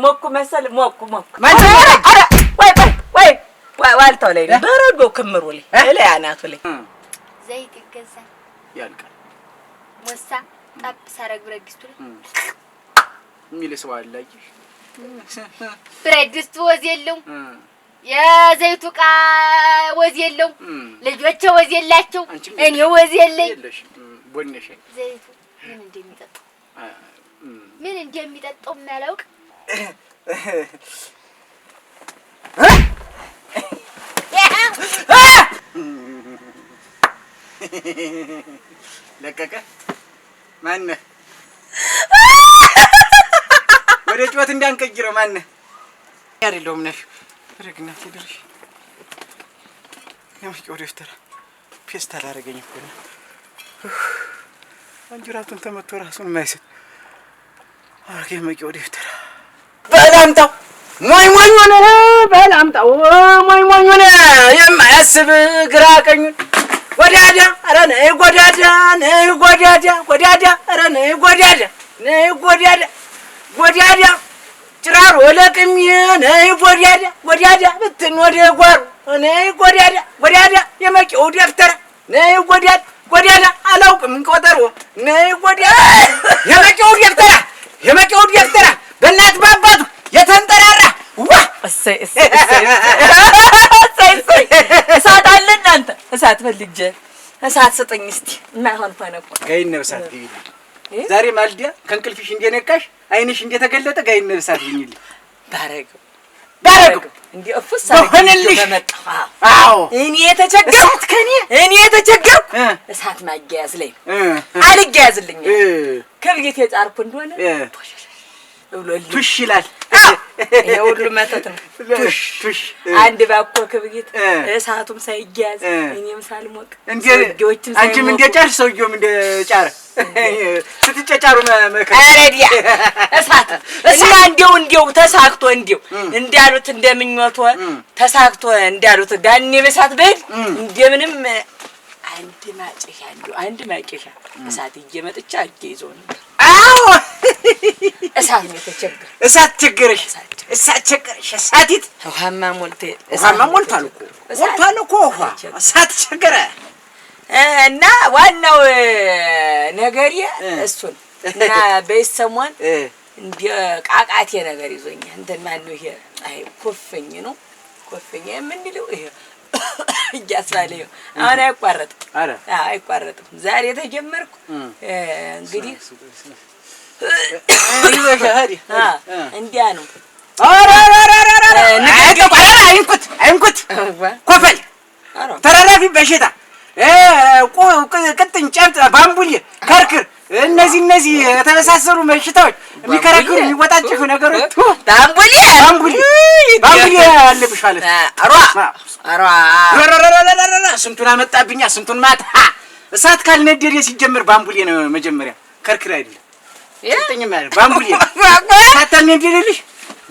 ሞኩ መሰል ሞኩ ወይ ዋልታው ላይ በረዶ ክምሩ ላይ አናቱ ላይ ዘይት ይገዛል ያልቃል። ሞሳ ጣብ ሳረግ ብረት ድስቱ ላይ የሚል ሰው አለ አይሽ ብረት ድስቱ ወዝ የለው የዘይቱ ዕቃ ወዝ የለው ልጆቼ ወዝ የላቸው እኔ ወዝ የለኝ ቦነሽ ዘይቱ ምን እንደሚጠጣው ማላውቅ ለቀቀ ማን ወደ ጩኸት እንዳንቀይረው ማን አይደለም ነሽ ረግና ትድርሽ የምሽው ደፍተራ ፌስታል አረገኝ እኮ ነው አንጅራቱን ተመቶ ራሱን ማይሰጥ አርጌ መቂው ደፍተራ በላምጣው ሞይ ሆነ በላምጣው ሞይ ሆነ የማያስብ ግራ ቀኙን ጎዳዳ ኧረ ነይ ጎዳዳ ኧረ ነይ ጎዳዳ ጭራሮ ለቅሜ ነይ ጎዳዳ ብትን ወደ ጓሮ ነይ ጎዳዳ የመቂው ደፍተራ ነይ ጎዳዳ አላውቅም ቆጠሮ ነይ ጎዳዳ የመቂው ደፍተራ በእናት ባባቱ የተንጠራራ ዋ እሰይ እሳት አለ እናንተ እሳት ፈልጀ እሳት ስጠኝ እስቲ ማይሆን ፋነቆ ጋይነ እሳት ግቢ ዛሬ ማልዲያ ከእንቅልፍሽ እንደነቃሽ አይንሽ እንደተገለጠ ጋይነ እሳት ይኝል ባረገው እንዴ እፍስ አረግልሽ በመጣ አዎ እኔ የተቸገርኩ እሳት ማያያዝ ላይ አልያያዝልኝ ከብየት የጻርኩ እንደሆነ ቱሽ ይላል የሁሉ መተት ነው ቱሽ አንድ ባኮ ከብየት እሳቱም ሳይያያዝ እኔም ሳልሞቅ እንዴዎችም አንቺም እንደጫር ሰውየውም እንደጫረ ስትጨጫሩ አረዲያ እሳት እና እንደው ተሳክቶ እንዳሉት እንደምኞት ተሳክቶ እንዳሉት ዳኔ በሳት በል እንደምንም አንድ ማጨሻ እሳት እየመጥቻ እየይዞ ነው አዎ እሳት ነው ተቸገረ እሳት ቸገረሽ እሳቲት ውሃማ ሞልቷል እኮ እሳት ቸገረ እና ዋናው ነገሬ እሱን እና በሰሞን እንደ ቃቃቴ ነገር ይዞኛል እንትን ማነው ይሄ አይ ኮፈኝ ነው ኮፈኝ የምንለው ይሄ እያሳለኝ አሁን አይቋረጥም ዛሬ ተጀመርኩ እንግዲህ ይበሻዲ እንዲያ ነው አይንኩት ኮፈል ተራራፊ በሽታ ቅጥን ጨብጥ ባምቡሌ ከርክር እነዚህ የተመሳሰሉ በሽታዎች የሚከራከሩ የሚወጣጭፉ ነገሮች ባምቡሌ አለብሽ ማለት አሯ ስንቱን አመጣብኛ ስንቱን ማታ እሳት ካልነደደ ሲጀምር ባምቡሌ ነው መጀመሪያ ከርክር አይደለም ቅጥኝ ማለት ባምቡሌ እሳት ካልነደደልሽ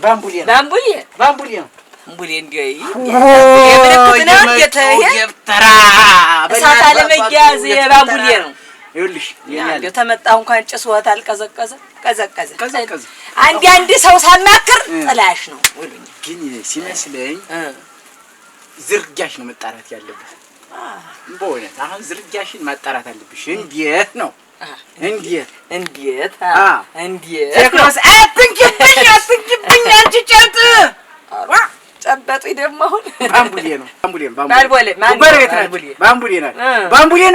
ባምቡሌ ነው ባምቡሌ እንዲያይ የምልክት ነው የተራ እሳት አለመያዝ የባምቡሌ ነው ይኸውልሽ ያለው ተመጣው እንኳን ጭስወት አልቀዘቀዘ ቀዘቀዘ አንድ ሰው ሳማክር ጥላሽ ነው ወሉኝ ግን ሲመስለኝ ዝርጋሽ ነው መጣራት ያለበት በእውነት አሁን ዝርጋሽን ማጣራት አለብሽ እንዴት ነው እንዴት ተክሮስ አትንኪብኝ አንቺ ጨጥ ጨበጡኝ ደግሞ አሁን ባምቡሌ ነው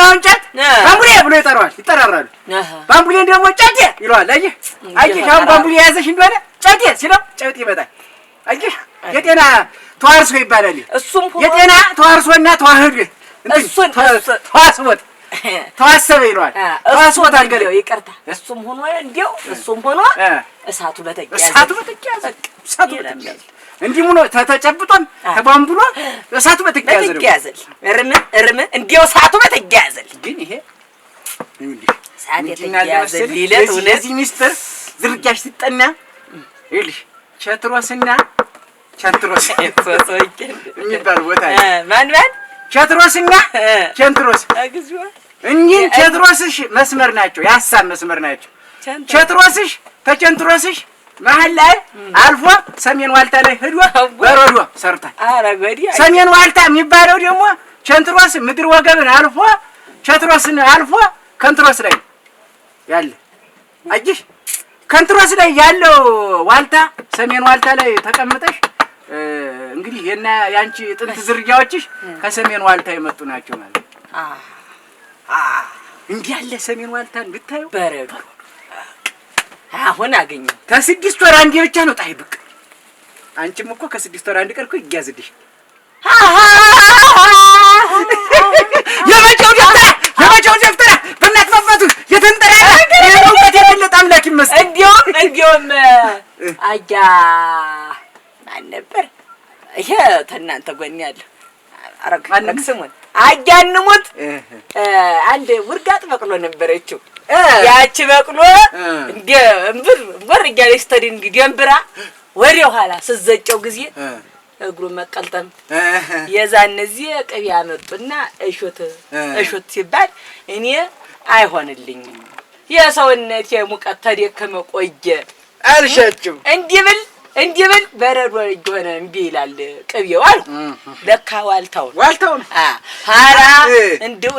አሁን ጨጥ ባምቡሌ ብሎ ይጠራራሉ ባምቡሌን ደግሞ ጨጤ ይለዋል አየህ አሁን ባምቡሌ ያዘሽ እንደሆነ ጨጤ ሲለው ጨጥ ይመጣል አየህ የጤና ተዋርሶ ይባላል እሱም የጤና ተዋርሶና ተዋህዶ እሱን ተዋሰበ ይለዋል ተዋስቦት አንገለው ይቀርታ እሱም ሆኖ እሳቱ በተያዘ እንዲህ ሆኖ ተጨብጦን ተባምብሎ እሳቱ በተያዘል እርም እንዲው እሳቱ በተያዘል ግን ይሄ ሳት የተያዘል ሊለት ለዚህ ሚስጥር ዝርጋሽ ሲጠና ይልሽ ቸትሮስና ቸንትሮስ የሚባል ቦታ ማን ቸትሮስና ቸንትሮስ አግዝዋ እንግዲህ ቸትሮስሽ መስመር ናቸው የሐሳብ መስመር ናቸው ቸትሮስሽ ተቸንትሮስሽ መሀል ላይ አልፎ ሰሜን ዋልታ ላይ ሄዶ በረዶ ሰርቷል። ኧረ ጎዲ ሰሜን ዋልታ የሚባለው ደግሞ ቸንትሮስ ምድር ወገብን አልፎ ቸትሮስን አልፎ ከንትሮስ ላይ ያለ አጅሽ ከንትሮስ ላይ ያለው ዋልታ ሰሜን ዋልታ ላይ ተቀምጠሽ እንግዲህ የና ያንቺ ጥንት ዝርያዎችሽ ከሰሜን ዋልታ የመጡ ናቸው ማለት እንዲህ ያለ ሰሜን ዋልታን ብታዩ በረዶ አሁን አገኘው። ከ6 ወር አንዴ ብቻ ነው ጣይ ብቅ። አንቺም እኮ ከ6 ወር አንድ ቀን እኮ ይያዝልሽ። የመቼው ደፍተራ በእናት ማባቱ የተንጠራራ የእውቀት የበለጠ አምላክ ይመስገን። እንዲያውም አያ ማን ነበር ይሄ ተናንተ ጎን ያለው አረግ ስሙን አያንሙት አንድ ውርጋጥ በቅሎ ነበረችው። ያቺ በቅሎ እንደ እምብር እያለች ስትሄድ እንግዲህ ደንብራ ወደ ኋላ ስትዘጨው ጊዜ እግሩ መቀልጠም የዛን እዚህ ቅቤ አመጡና እሾት ሲባል እኔ አይሆንልኝም የሰውነቴ ሙቀት ተደከመ ቆየ አልሻችም እንዲህ ብል በረዶ ሆነ እምቢ ይላል ቅቤው አልኩ። ለካ ዋልታውን ሀራ እንዲው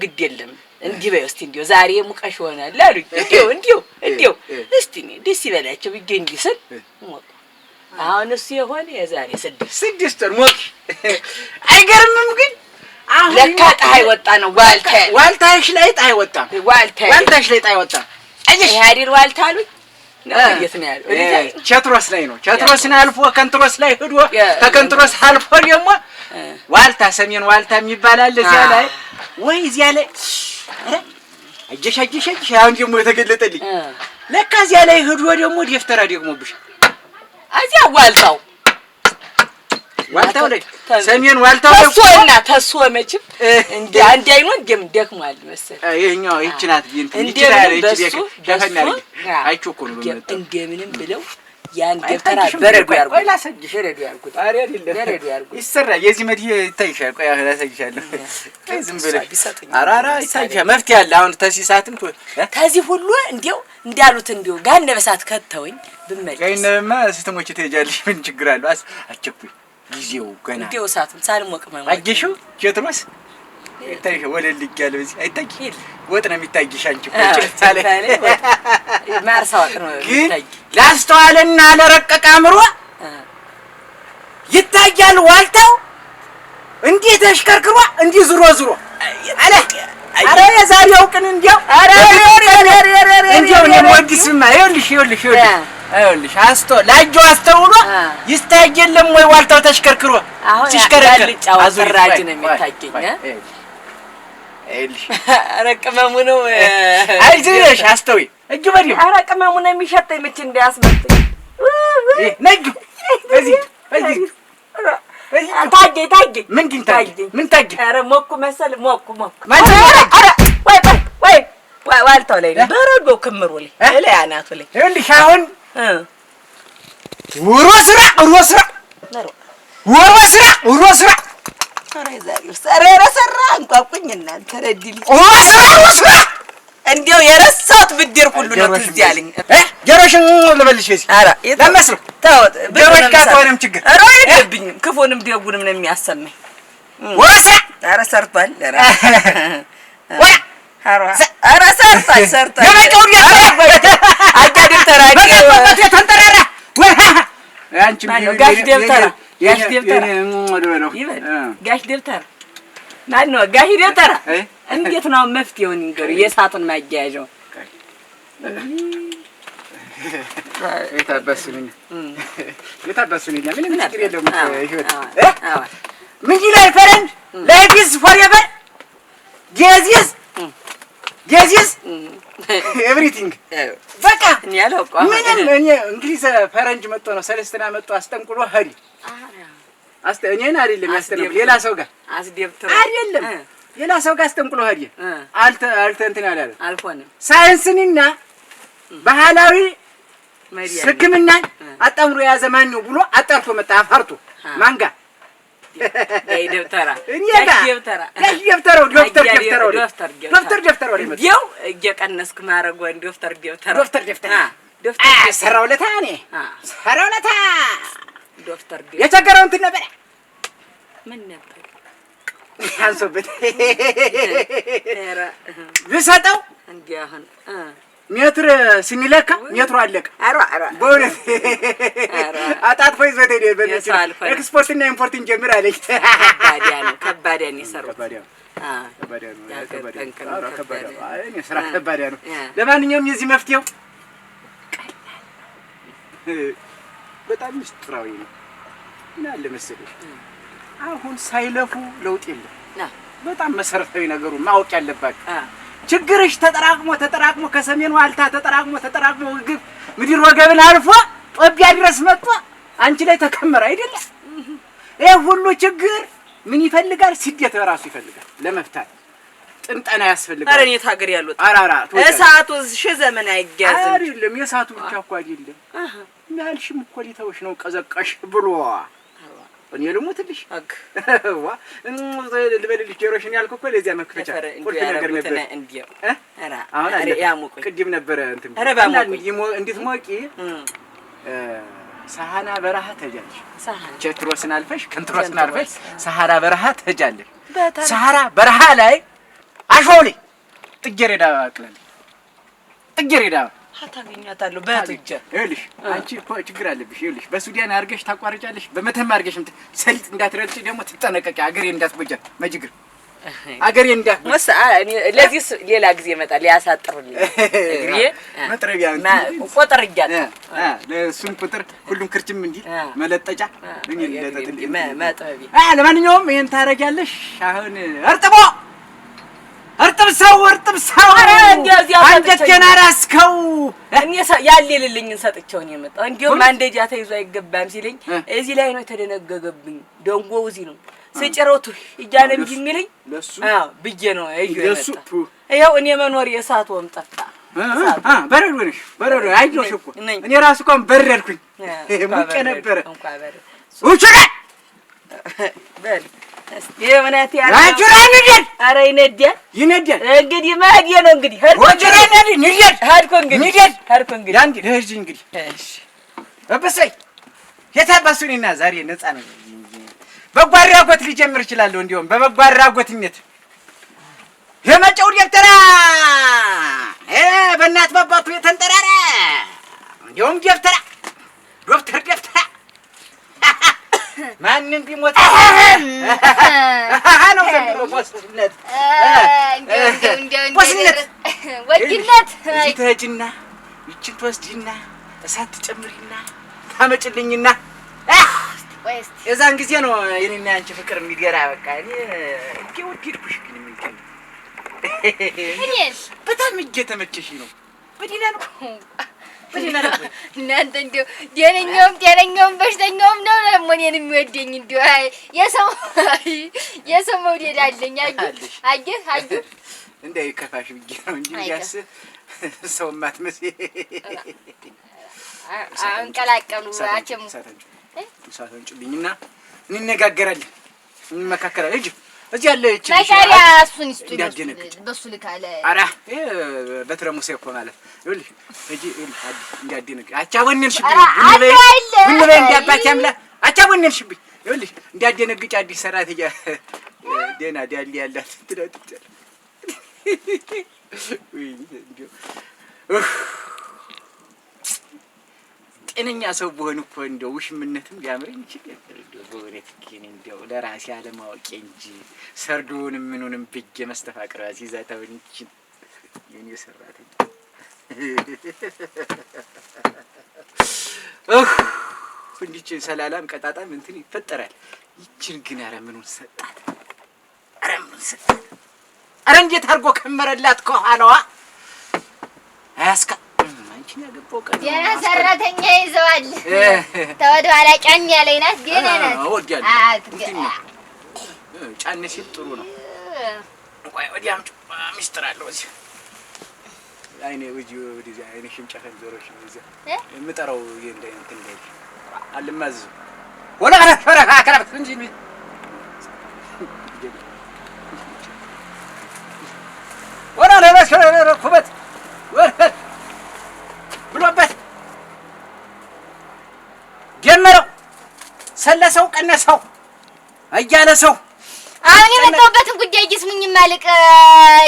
ግድ የለም እንዲህ በይ እስቲ እንዲው ዛሬ ሙቀሽ ይሆናል አሉኝ። እንዲው እስቲ እኔ ደስ ይበላቸው ብዬ እንዲህ ስል ሞቅ። አሁን እሱ የሆነ የዛሬ 6 ወር ሞቅ። አይገርምም ግን አሁን ለካ ፀሐይ ወጣ ነው ዋልታሽ ላይ ፀሐይ ወጣ። ዋልታሽ ላይ ፀሐይ ወጣ። አየሽ አይደል ዋልታ አሉኝ። እንዴት ነው ያለው? ቸትሮስ ላይ ነው። ቸትሮስን አልፎ ከንትሮስ ላይ ሄዶ ከከንትሮስ አልፎ ደግሞ ዋልታ ሰሜን ዋልታ የሚባል አለ። እዚያ ላይ ወይ እዚያ ላይ አጀሽ አሁን ደግሞ የተገለጠልኝ ለካ እዚያ ላይ ሄዶ ደግሞ ደፍተራ ደግሞብሽ እዚያ ዋልታው ላይ ሰሜን ዋልታው ላይ ተሶና ተሶ መችም እንደ አንድ አይኖን ደክሟል መሰል። ይሄኛው ይህች ናት ይችላል ደፈናል አይቾኮ ነው እንደምንም ብለው ያን ደፍተራ በረዶ ያርጉ ላሰጅሽ በረዶ ያርጉ ጣሪ አይደለም በረዶ ያርጉ ይሰራ የዚህ መድይ ይታይሻል። ቆይ አላሰጅሻለሁ ዝም ብለህ አራራ ይታይሻል። መፍትሄ አለ። አሁን ተሲሳትም ከዚህ ሁሉ እንዴው እንዳሉት እንዴው ጋነበሳት ከተውኝ ብመጭ ጋይነማ ሲስተሞች ትሄጃለሽ። ምን ችግር አለው? አቸኩኝ ጊዜው ገና እንዴው ሳትም ሳልሞቅ ማማ አየሽው ቸትሮስ ይታይሽ ወለል ይያለ በዚህ አይታቂ ወጥ ነው የሚታይሽ። አንቺ ቁጭ ታለ ማርሳው ነው የሚታይ ላስተዋልና ለረቀቀ አምሮ ይታያል ዋልታው እንዴት ተሽከርክሯ እንዲህ ዙሮ አለ። አረ የዛሬው ቀን እንዲያው አረ እንዲያው ነው ወዲስማ ይኸውልሽ ላጆ አስተውሎ ይስታየለም ወይ ዋልታው ተሽከርክሮ ሲሽከረከር አዙራጅ ነው የሚታየኝ። አይልሽ አረ ቅመሙ ነው አይዝሽ አስተውይ እጁ በዲው አረ ቅመሙ ነው የሚሸተኝ ምች እንዳያስመጣኝ ነጁ እዚህ ታጌ ምን ታጌ አረ ሞኩ መሰል ሞኩ ማን አረ ወይ ዋልታው ላይ በረዶ ክምሩ ላይ አናቱ ላይ ይኸውልሽ አሁን ውሮ ስራ ሰራ እንቋቁኝ እናንተ ረዲል ስራ እንዴው የረሳሁት ብድር ሁሉ ነው ትዝ ያለኝ። ጀሮሽን ልበልሽ እዚህ አራ ለመስሎ ታውት ጀሮሽ ካቶንም ችግር አራ አይደብኝም። ክፉንም ደጉንም ነው የሚያሰማኝ። ወሳ አራ ሰርቷል አራ ሰርቷል የመጨው አጃድም ተራቂ ተንጠራራ አንቺ ጋሽ ደብተራ ጋሽ ደብተራ ማን ነው ጋሽ ደብተራ? እንዴት ነው መፍትሄውን ንገሩ። የእሳቱን ማያያዣው የታበሱኝ ምንም ችግር የለውም። ህይወት ምን ይላል ፈረንጅ ላይፍ ኢዝ ፎርኤቨር ዲዚዝ ኤቭሪቲንግ በቃ እኔ ያለው እኮ ምንም እኔ እንግሊዝ ፈረንጅ መጥቶ ነው ሰለስትና መጥቶ አስጠንቅሎ ሄዲ እኔን አይደለም ያስተነብ ሌላ ሰው ጋር አስደብተራ አይደለም ሌላ ሰው ጋር አስጠንቅሎ ሄዲ አልተ እንትን ያለ አልሆነም። ሳይንስንና ባህላዊ ሕክምና አጣምሮ የያዘ ማን ነው ብሎ አጣርቶ መጣ። አፋርቶ ማንጋ ደብተራ ደብተራው ዶክተር ደብተራው ይው እየቀነስክ ማረግ ወንድ ዶክተር ዶክተር ሰራው ለታ እኔ ሰራው ለታ ዶክተር የቸገረው እንትን ነበር ምን ነበር አንሶበት ብሰጠው እንዴ አሁን ሜትር ስንለካ ሜትሩ አለቀ። አራ በእውነት አጣጥፎ ይዞት ሄደ። በዚህ ኤክስፖርት እና ኢምፖርት እንጀምር አለኝ። ከባድ ነው የሰሩት። ከባድ ነው። ለማንኛውም የዚህ መፍትሄው በጣም ምስጢራዊ ነው። ምን አለ መሰለሽ አሁን ሳይለፉ ለውጥ የለም። በጣም መሰረታዊ ነገሩን ማወቅ ያለባችሁ ችግርሽ ተጠራቅሞ ከሰሜን ዋልታ ተጠራቅሞ ግብ ምድር ወገብን አልፎ ጦቢያ ድረስ መጥቶ አንቺ ላይ ተከመረ አይደለ? ይሄ ሁሉ ችግር ምን ይፈልጋል? ስደት በራሱ ይፈልጋል ለመፍታት ጥንጠና ያስፈልጋል። አረ እኔ ታገር ያሉት አራራ እሳቱ ዘመን አይጋዝም አይደለም። የእሳቱ ብቻ እኮ አይደለም ያልሽም እኮ ሊተውሽ ነው ቀዘቀሽ ብሎ እኔ ልሙትልሽ ዋ ልበልልሽ ጀሮሽን ያልኩ እኮ ለዚያ መክፈቻ ቁልፍ ነገር ነበር እንዴው አሁን ያሙቁ ቅድም ነበር እንትን እንዴት ሞቂ ሰሃና በረሃ ተጃለሽ ቸትሮስን አልፈሽ ከንትሮስን አልፈሽ ሰሃራ በረሃ ተጃለሽ ሰሃራ በረሃ ላይ አሾሌ ጥጌሬዳ አቅላል ጥጌሬዳ አታገኛታለሁ በትጀ ይኸውልሽ አንቺ እኮ ችግር አለብሽ። ይኸውልሽ በሱዳን አድርገሽ ታቋርጫለሽ፣ በመተማ አድርገሽ ሰሊጥ እንዳትረግጪ ደግሞ ትጠነቀቂ። አገሬ እንዳትጎጃ መጅግር አገሬ እንዳትሞሳ እኔ ለዚህ ሌላ ጊዜ ይመጣል ያሳጥሩልኝ እግሬ መጥረቢያ ቁጥር ይያለ ለሱን ቁጥር ሁሉም ክርችም እንዲል መለጠጫ ምን ይለጠጥልኝ መጥረቢያ ለማንኛውም ይሄን ታረጋለሽ። አሁን እርጥብ ሰው አንጀቴን አራስከው። እኔ ያሌልልኝን ሰጥቼው ነው የመጣው። እንዲያውም አንደጃ ተይዞ አይገባም ሲለኝ እዚህ ላይ ነው የተደነገገብኝ። ደንጎው እዚህ ነው ስጭረውቱ እያለም የሚለኝ አዎ ብዬ ነው የመጣው። ይኸው እኔ መኖር የእሳት ወም ጠፋ። በረዶ ነሽ በረዶ አይዞሽ እኮ እኔ ራሱ እንኳን በረድኩኝ። ሙቄ ነበረ እንኳን በረዶ ውጭ በል የምናት ያለው አጁራን ይደል አረ ይነዳል እንግዲህ ማዲያ ነው እንግዲህ ወጀራን ይደል ሀድኮ እንግዲህ ያንዲ ለህጂ እንግዲህ እሺ በበሰይ የታባሱኝና ዛሬ ነፃ ነው። በጎ አድራጎት ሊጀምር ይችላል። እንዲያውም በበጎ አድራጎትነት የመጨው ደብተራ በእናት ባባቱ የተንጠራራ እንዲያውም ደብተራ ደብተራ ማንንም ቢሞት ነው ዘንድሮ ወስነት ወድነት ትሄጂና ይችን ትወስጂና እሳት ትጨምሪና ታመጭልኝና የዛን ጊዜ ነው የኔና ያንቺ ፍቅር የሚገራ። በቃ እኔ ወድድኩሽ ግን የሚገኝ እኔስ በጣም እየተመቸሽ ነው። በዲና ነው እናንተ እንደው ጤነኛውም በሽተኛውም ነው ደግሞ እኔን የሚወደኝ። እንደው የሰው መውደድ አለኝ። አየህ እንዳይከፋሽ ብዬሽ ነው እንጂ ያስ ሰው ማትመስይ አንቀላቀሉ አቸሙ ሳተንጭልኝና እንነጋገራለን እንመካከራለን። እጅ እዚህ ያለ እቺ መሻሪያ እሱን ይስጡኝ በሱ ልካለ አራ በትረ ሙሴ እኮ ማለት ይኸውልሽ እጂ እንዲያደነቅ አቻወነንሽብኝ ምን በይ እንዲያባክ ያምላ አቻወነንሽብኝ ይኸውልሽ እንዲያደነግጭ አዲስ ሰራተኛ ደና ዳሊ ያላት ትዳጥጥ ወይ እንዲው ጤነኛ ሰው በሆነ እኮ እንደው ውሽምነትም ሊያምረኝ ይችላል። እንደው በእውነት ግን እንደው ለራሴ አለማወቅ እንጂ ሰርዱንም ምኑንም ብዬ መስተፋቅር አሲዛታው እንጂ የኔ ሰራተኛ እንዲች ሰላላም ቀጣጣም እንትን ይፈጠራል። ይችን ግን ኧረ ምኑን ሰጣት ኧረ እንዴት አድርጎ ከመረላት ከኋላዋ አያስካ ገና ሰራተኛ ይዘዋል። ተወደ ኋላ ጫን ያለኝ ናት። ገና ናት። ጫን ሲል ጥሩ ነው። ቆይ ወዲያም ሚስጥር አለው እዚህ አይኔ ወዲህ አይኔ ሽምጫፈን ዞሮሽ እዚህ የምጠራው እንትን ላይ አልማዝ ወላ ፈራ ከራፍ እንጂ ወራ ለራስ ኩበት ብሎበት እያነሳው እያነሳው አሁን የመጣሁበትን ጉዳይ ይስሙኝ ማልቅ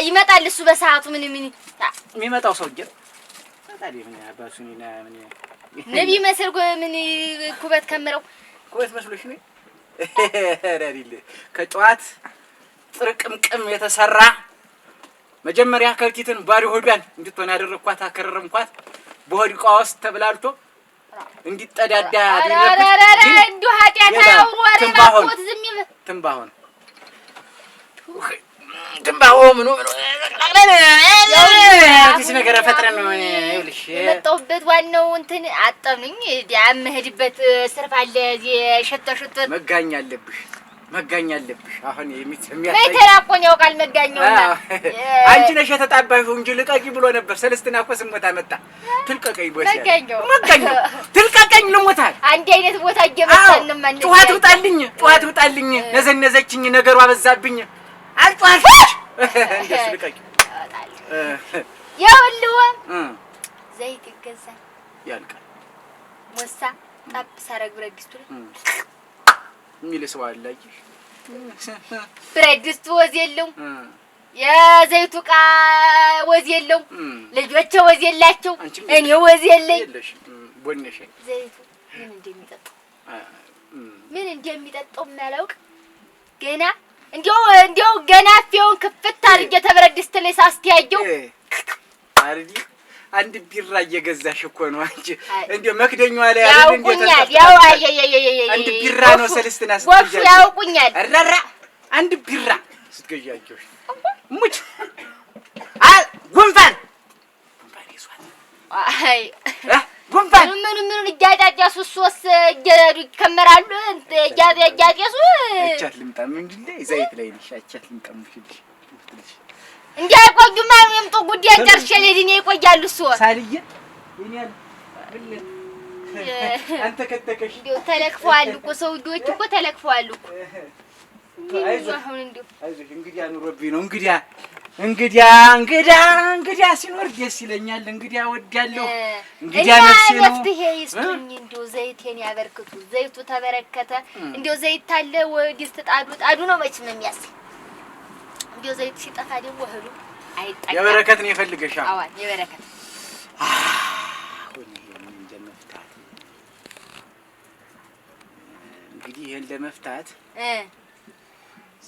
ይመጣል እሱ በሰዓቱ ምን የሚመጣው ሰውዬ ታዲያ ምን አባሱኒና ምን ነቢ መስል ምን ኩበት ከምረው ኩበት መስሎሽ ነው ረሪል ከጨዋት ጥርቅምቅም የተሰራ መጀመሪያ ከልቲትን ባሪ ሆዷን እንድትሆን ያደረኳት አከረረምኳት በሆድቋ ውስጥ ተብላልቶ እንዲጠዳዳ አረረረ እንዱ ኃጢያታ ወሬ ማቆት ዝም ይበል ትንባሆ ምኑ ዲስ ነገር ፈጥረን ነው ይኸውልሽ የመጣሁበት ዋናው እንትን አጠኑኝ ያመህድበት ስርፍ አለ የሸተሽት መጋኛ አለብሽ አሁን የሚያሳይ ለተራቆኝ ያውቃል መጋኛውና አንቺ ነሽ የተጣባሽው እንጂ ልቀቂ ብሎ ነበር ሰለስትና እኮ ስሞታ መጣ ትልቀቀኝ ቦሽ መጋኛው ትልቀቀኝ ልሞታል አንድ አይነት ቦታ እየመጣን ማን ጩኸት ውጣልኝ ነዘነዘችኝ ነገሩ አበዛብኝ አልጧል እንደሱ ልቀቂ ያውልዋ ዘይት ይገዛል ያልቃል ሞሳ ጣብ ሳረግ ብረድስቱ የሚልሰው አላየሽ ብረድስቱ ወዝ የለው የዘይቱ ቃ ወዝ የለው ልጆቼ ወዝ የላቸው እኔ ወዝ የለኝ ቦነሽ ዘይቱ ምን እንደሚጠጣው ማላውቅ ገና እንዲያው ገና ፊውን ክፍት አድርጌ ተበረድስት ላይ ሳስተያየው አርዲ አንድ ቢራ እየገዛሽ እኮ ነው አንቺ እንዴ መክደኛዋ ላይ ያውቁኛል ያው አንድ ቢራ ነው ሰለስትና ወፍ ያውቁኛል አራራ አንድ ቢራ ስትገዣቸው ሙጭ ጉንፋን ይሷል አይ ጉንፋን ምን እያዳዳሱ ሶስ እየረዱ ይከመራሉ እያዳዳሱ አቻት ልምጣ ምንድነው ዘይት ላይ ልሽ አቻት ልምጣ ምሽልሽ እንዲያቆዩማ የምጡ ጉዳይ ጨርሼ ለዲኔ ይቆያሉ እሱ ሳልየ ይኛል አንተ ከተከሽ እንዴው ተለክፈዋል እኮ ሰውዶች እኮ ተለክፈዋል እኮ አይዞህ አሁን እንዴው አይዞህ እንግዲያ ኑሮብኝ ነው እንግዲያ ሲኖር ደስ ይለኛል እንግዲያ ወዲያለሁ እንግዲያ ነፍሴ ነው መፍትሄ ይስጡኝ እንዴው ዘይቴን ያበርክቱ ዘይቱ ተበረከተ እንዴው ዘይት ታለ ወዲስ ጣዱ ነው መቼም የሚያስ እንዴው ዘይት ሲጠፋ ደግሞ እህሉ አይጣጣም የበረከት ነው የፈልገሻ አዎ የበረከት ምን እንደመፍታት እንግዲህ ይሄን ለመፍታት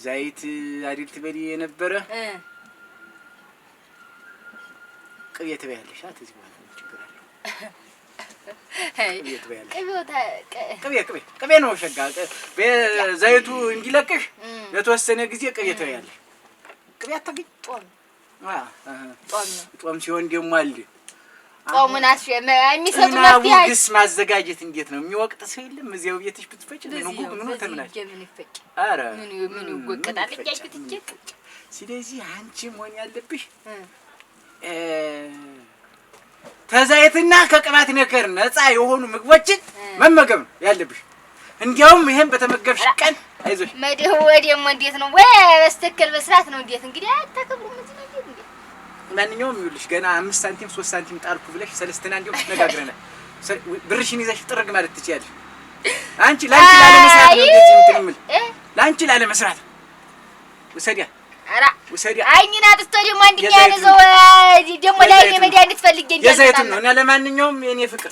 ዘይት አዲልት በዲ የነበረ ቅቤ ትበያለሽ አትዚ በኋላ ችግር አለ ቅቤ ነው ሸጋ ዘይቱ እንዲለቅሽ ለተወሰነ ጊዜ ቅቤ ትበያለሽ ቅቤ አታገኝ ጦም ሲሆን ደግሞ አለ ጦሙናስ የሚሰጡ መፍትሄ ግስ ማዘጋጀት እንዴት ነው የሚወቅጥ ሰው የለም እዚያው ቤትሽ ብትፈጭ ነው ተምናች አረ ምን ይወቀጣል እያልኩት ስለዚህ አንቺ መሆን ያለብሽ ተዛይትና ከቅባት ነገር ነፃ የሆኑ ምግቦችን መመገብ ነው ያለብሽ እንዲያውም ይሄን በተመገብሽ ቀን አይዞሽ መደው ወዲያም እንዴት ነው ወይ በስተክል በስራት ነው እንዴት እንግዲህ አታከብሩ ምን ነው እንዴ ማንኛውም ይኸውልሽ ገና 5 ሳንቲም 3 ሳንቲም ጣልኩ ብለሽ ሰለስትና እንዲው ተነጋግረናል ብርሽን ይዘሽ ጥርግ ማለት ትችያለሽ አንቺ ላንቺ ላለመስራት ነው እንደዚህ እንትምል ላንቺ ላለመስራት ወሰዲያ አራ ወሰዲያ አይኝና ጥስቶ ደግሞ አንድኛ ያዘው ደግሞ ላይ የመድኃኒት ፈልጌ እንዴ የዘይቱን ነው እና ለማንኛውም የኔ ፍቅር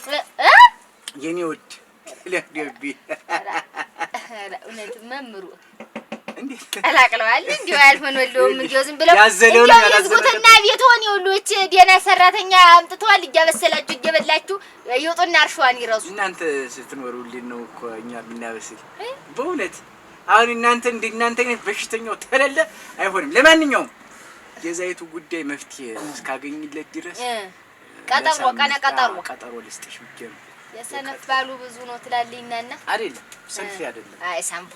የኔ ወድ ለደቢ እውነት መምሩ እንዴ አላቅለዋል እንዴ ያልሆነ ወሎም እንዴ ዝም ብለው ያዘለውን ያዝጉትና ቤት ሆነ ሁሉች ዴና ሰራተኛ አምጥተዋል እያበሰላችሁ እየበላችሁ ይወጡና አርሽዋን ይረሱ እናንተ ስትኖሩልን ነው እኮ እኛ ምናበስል በእውነት አሁን እናንተ አይነት በሽተኛው ተለለ አይሆንም ለማንኛውም የዛይቱ ጉዳይ መፍትሄ እስካገኝለት ድረስ ቀጠሮ ልስጥሽ ብቻ የሰነፍ ባሉ ብዙ ነው ትላልኝናና አይደለም ሰንፍ አይደለም አይ ሰንፍ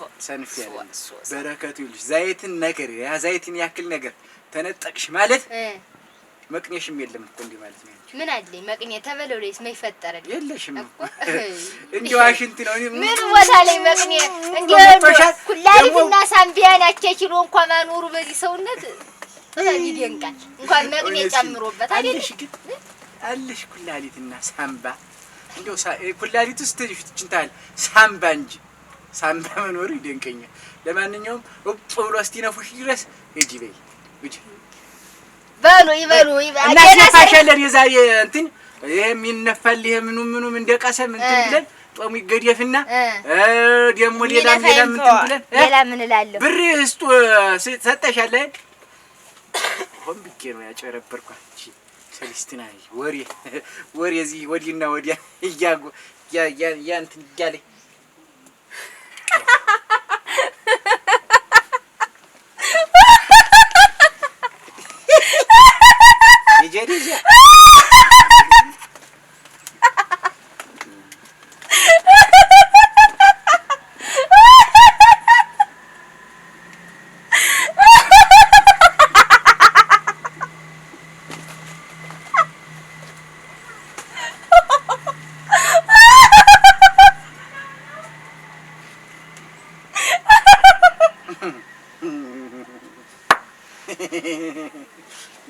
አይደለም በረከቱ ይልሽ ዘይትን ነገር ያ ዘይትን ያክል ነገር ተነጠቅሽ ማለት መቅኔሽም የለም እኮ እንዴ ማለት ነው ምን አለኝ መቅኔ ተበለው ለይስ ማይፈጠረኝ የለሽም እንዴ ዋሽንት ነው ምን ቦታ ላይ መቅኔ እንዴ ኩላሊትና ሳምቢያን አከኪሎ እንኳን ማኖሩ በዚህ ሰውነት በጣም ይደንቃል እንኳን መቅኔ ጨምሮበት አይደል አለሽ ኩላሊትና ሳምባ እንደው ኩላሊት ውስጥ ትንታል ሳምባ እንጂ ሳምባ መኖሩ ይደንቀኛል። ለማንኛውም እpp ብሎ እስቲነፉሽ ድረስ ሂጂ በይ ሂጂ በሉ ይበሉ እና ሲፋሻለን የዛሬ እንትን ይሄም ይነፋል ይሄ ምኑም እንደቀሰም እንትን ብለን ጦሙ ይገደፍና ደሞ ሌላ እንትን ብለን ሌላ ምን እላለሁ ብር እስጡ ሰጠሻለ ሆም ብቻ ነው ያጨረበርኳት ሰሊስቲና ወሬ እዚህ ወዲና ወዲያ ያ እንትን ይያለ ይጀዲያ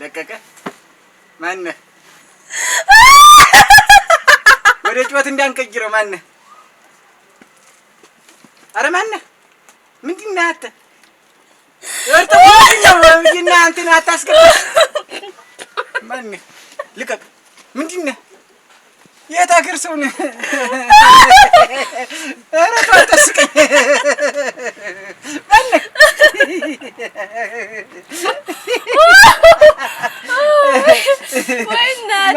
ለቀቀ ማን ወደ ጩኸት እንዳንቀይረው ማን አረ ማን ምንድነው አንተ ምንድነው አንተ አታስገባ ማን ልቀቅ ምንድነው የት አገር ሰው ነህ አረ ታስቀኝ ማን ወይናት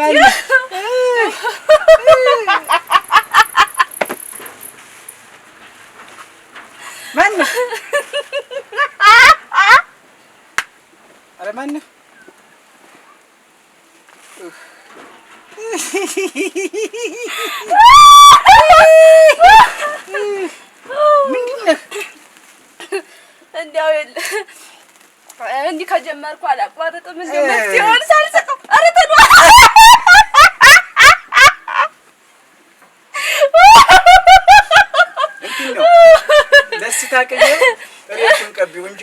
ማን አረ ማን ምንድነው እንዲያው እንዲህ ከጀመርኩ አላቋርጥም እንደው መፍትሄውን ሳልሰጠው አረ ተዷ እንዴ ደስታ ቀየ እሬቱን ቀቢው እንጂ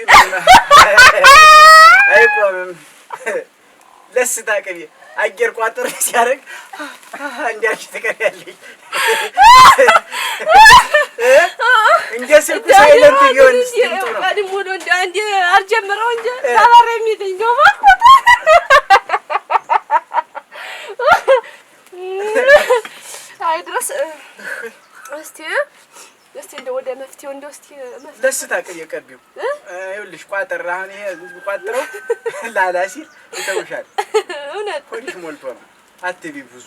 አይቆምም ደስታ ቀየ አየር ቋጥር ሲያረግ እንዲያች ተቀሪያለኝ እንደ ስልኩ ሳይለንት ይሆን ስንቱ ነው ቀድሞ ነው እንደ አንዴ አልጀመረው እንጂ ታባረ የሚደኝ ነው ማለት አይ ድረስ እስቲ እንደው ወደ መፍትሄው እንደው እስቲ ደስታ ቀየቀቢው ይኸውልሽ ቋጥር አሁን ይሄ ቋጥረው ላላሲል ይተውሻል እውነት ፖሊስ ሞልቶ ነው አትቢ ብዙ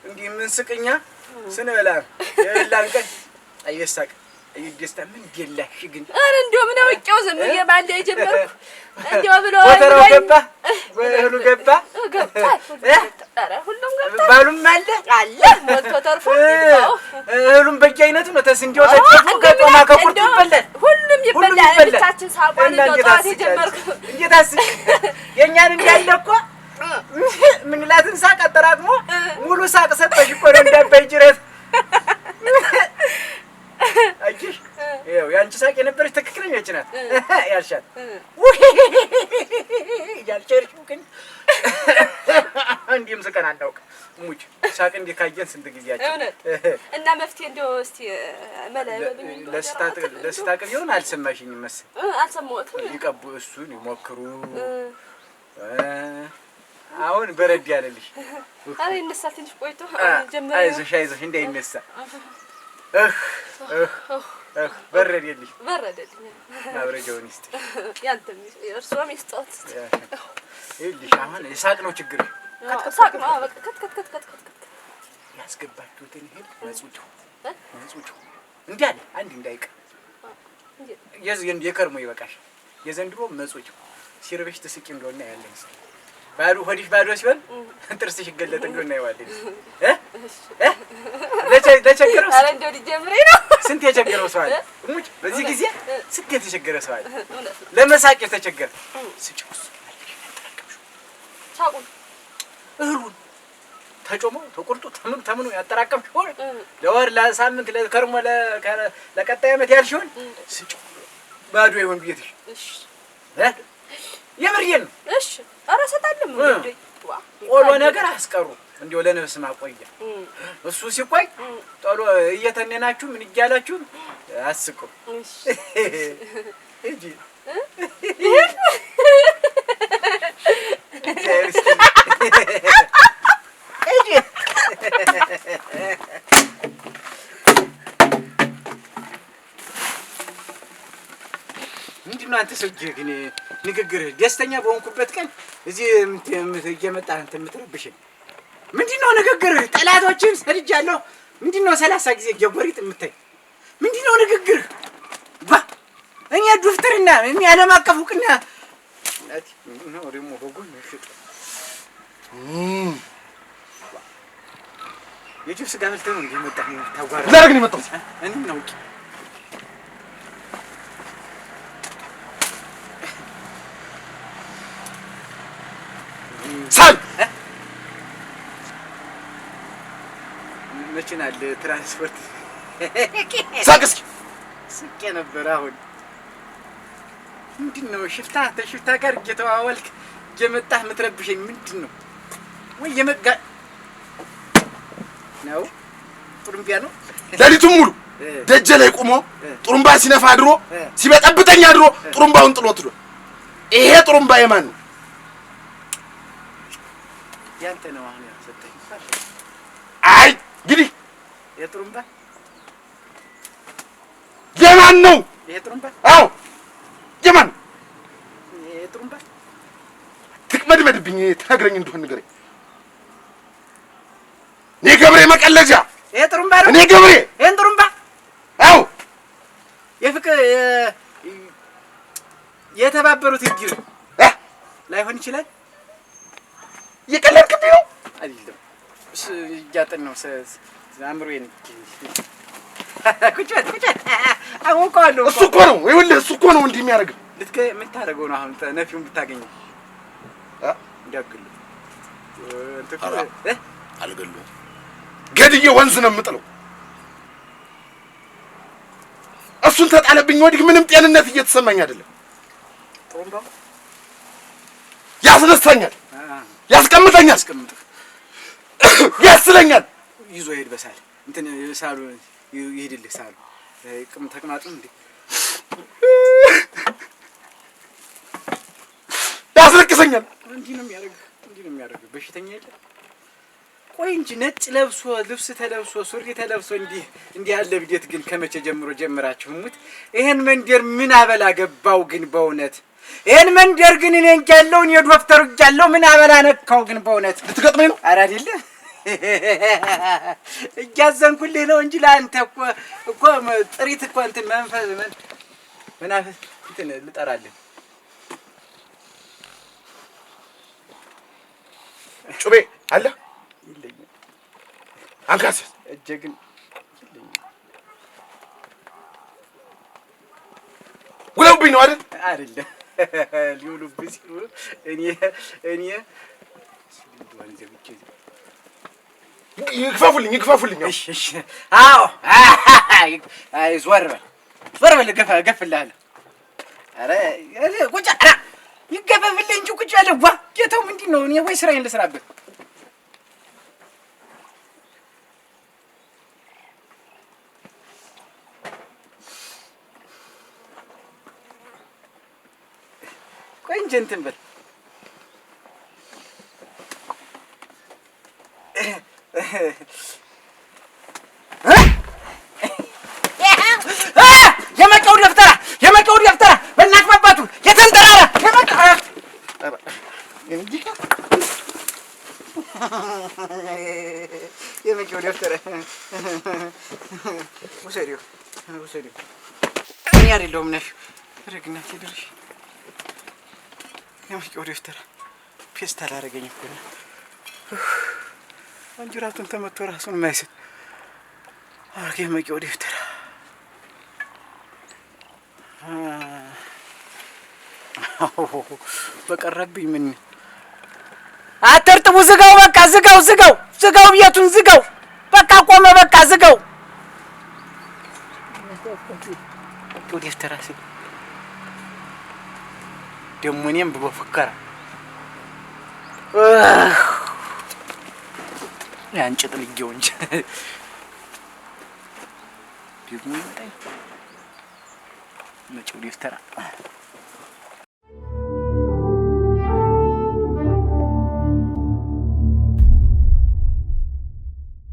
እንዲህ ምን ስቅኛ ስንበላ የበላን ቀን አይሳቅ አይደስታ ምን ገላሽ ግን አረ እንደው ምን አውቄው ዝም የባንዳ ይጀመርኩ እንደው ብሎ ወተራው ገባ ወህሉ ገባ አረ ሁሉም ገባ ባሉም አለ ሞልቶ ተርፎ ይጣው እህሉም በየአይነቱ ነው ተስንዲው ተጨፉ ከጦማ ከቁርጥ ይበላል ሁሉም ይበላል ብቻችን ሳቋን እንደው ጧት የጀመርኩ እንዴት አስቅ የኛን እንዳለ እኮ ምን ላትን ሳቅ አጠራቅሞ ሙሉ ሳቅ ሰጠሽ እኮ ነው እንዳባይ ጅረት አጂሽ ይኸው ያንቺ ሳቅ የነበረች ትክክለኛች ናት ያልሻት ያልቸርሽው ግን እንዲህም ስቀን አናውቅ ሙጭ ሳቅ እንዲህ ካየን ስንት ጊዜያችን እና መፍትሄ እንደው እስቲ መለበልኝ ለስታ ቅቢውን አልሰማሽኝም መሰለኝ አልሰማሁትም ይቀቡ እሱን ይሞክሩ አሁን በረድ ያለልሽ አረ ይነሳል ትንሽ ቆይቶ ጀመረ አይዞሽ እንዳይነሳ በረደልሽ ማብረጃውን ይስጥ ያንተም እርሷም ይስጣት ይልሽ አሁን የሳቅ ነው ችግር ሳቅ ነው በቃ ከት ያስገባችሁትን ይሄን መጹቱ እንዲያለ አንድ እንዳይቀር የከርሞ ይበቃሽ የዘንድሮ መጹቱ ሲርበሽ ትስቂ እንደሆነ ያለኝ ባዶ ሆዲሽ ባዶ ሲሆን ጥርስሽ ይገለጥ እንደሆነ ያዋለኝ ለቸገረው አረ እንደው ሊጀምረኝ ነው ስንት የቸገረው ሰው አለ ሙጭ በዚህ ጊዜ ስንት የተቸገረ ሰው አለ ለመሳቅ የተቸገረ ስጭውስ ሳቁን እህሉን ተጮመው ተቆርጦ ተምኑ ያጠራቀምሽው ለወር ለሳምንት ለከርሞ ለቀጣይ ዓመት ያልሽውን ስጭው ባዶ ይሁን ቤትሽ እሺ የምርየን እሺ ኧረ ሰጣለም እንዴ ቆሎ ነገር አስቀሩ እንዴው ለነፍስ ማቆያ እሱ ሲቆይ ጦሎ እየተነናችሁ ምን ይያላችሁ አስቆ እሺ እጂ ምንድን ነው አንተ ሰውዬ ግን ንግግርህ ደስተኛ በሆንኩበት ቀን እዚህ እየመጣህ እንትን የምትረብሽኝ ምንድን ነው ንግግርህ? ጠላቶችን ሰድጃለሁ ምንድን ነው 30 ጊዜ እየጎሪጥ የምታይ ምንድን ነው ንግግርህ? እኔ ዱፍትርና እኔ ዓለም አቀፍ እውቅና ነው ደግሞ በጎን ሽጥ የጅብ ስጋ በልተህ ነው የመጣህ ታጓራ ዛሬ ግን የመጣሁት እኔም ነው ሳል መኪና አለ ትራንስፖርት ሳቅስ ስቄ ነበር። አሁን ምንድን ነው ሽፍታ ተሽፍታ ጋር እየተዋወልክ እየመጣህ የምትረብሸኝ ምንድን ነው? ወይ የመጋ ነው ጥሩምቢያ ነው ሌሊቱን ሙሉ ደጀ ላይ ቆሞ ጥሩምባ ሲነፋ አድሮ ሲበጠብጠኝ አድሮ ጥሩምባውን ጥሎት ሄዶ ይሄ ጥሩምባ የማን ነው? ያንተ ነው። አሁን ያሰጠኝ አይ እንግዲህ የጥሩምባ የማን ነው? ይሄ ጥሩምባ አዎ የማን ይሄ ጥሩምባ ትቅመድመድብኝ ተነግረኝ እንደሆነ ንገረኝ። እኔ ገብሬ መቀለጃ ይሄ ጥሩምባ ነው። እኔ ገብሬ ይሄን ጥሩምባ አዎ የፍቅር የተባበሩት እጅ ላይሆን ይችላል። እየቀለድክብኝ ነው አይደለም እሺ እያጠን ነው አእምሮዬን ቁጭ አውቀዋለሁ እሱ እኮ ነው ይኸውልህ እሱ እኮ ነው እንዲህ የሚያደርግህ ምን ታደርገው ነው አሁን ነፊውን ብታገኘው እንዲያግሉ አልገሉም ገድዬ ወንዝ ነው የምጥለው እሱን ተጣለብኝ ወዲህ ምንም ጤንነት እየተሰማኝ አይደለም ጥሩምባው ያስነሳኛል ያስቀምጠኛል ያስለኛል ይዞ ይሄድ በሳል እንትን ሳሉ ይሄድልህ ሳሉ ተቅማጥም እንዴ ያስለቅሰኛል እንዲህ ነው የሚያደርግ በሽተኛ የለ ቆይ እንጂ ነጭ ለብሶ ልብስ ተለብሶ ሱሪ ተለብሶ እንዲህ ያለ ብዴት ግን ከመቼ ጀምሮ ጀምራችሁ ሙት ይሄን መንደር ምን አበላ ገባው ግን በእውነት ይሄን መንደር ግን እኔ እንጃለው እኔ ዶክተሩ እንጃለው ምን አበላ ነካው ግን በእውነት ልትገጥመኝ ነው ኧረ አይደለ እያዘንኩልህ ነው እንጂ ለአንተ እኮ ጥሪት እኮ እንትን መንፈስ መናፈስ እንትን ልጠራልህ ጩቤ አለ ይለኛል አንካስ እጄ ግን ይለኛል ውለውብኝ ነው አይደል አይደለም ሊውሉብኝ ሲሉ እኔ ይክፋፉልኝ እሺ አዎ አይ ዞር በል ገፍልሃለሁ ኧረ ቁጭ ይገፈፍልኝ እንጂ ቁጭ ያለ ዋ ጌታው ምንድን ነው እኔ ወይ ስራዬን ልስራበት ቆይ እንጂ እንትን በል የመቀው ደፍተራ በእናትህ አባቱ የተንጠራራ የመቀው ደፍተራ ውሰዲው እኔ አይደለሁም ነሽ ረግናት ይድርሽ የመቀው ደፍተራ ፌስታል አደረገኝ እኮ ነው አንጅራቱን ተመቶ ራሱን ማይሰጥ የመቀው ደፍተራ በቀረብኝ ምን አተርጥቡ ዝጋው በቃ ዝጋው ቤቱን ዝጋው በቃ ቆመ በቃ ዝጋው ወዲህ ተራሴ ደሞ እኔም በፉከራ ያንጭጥ ልጌው እንጂ ደግሞ ይመጣኝ መጪው ሊፍተራ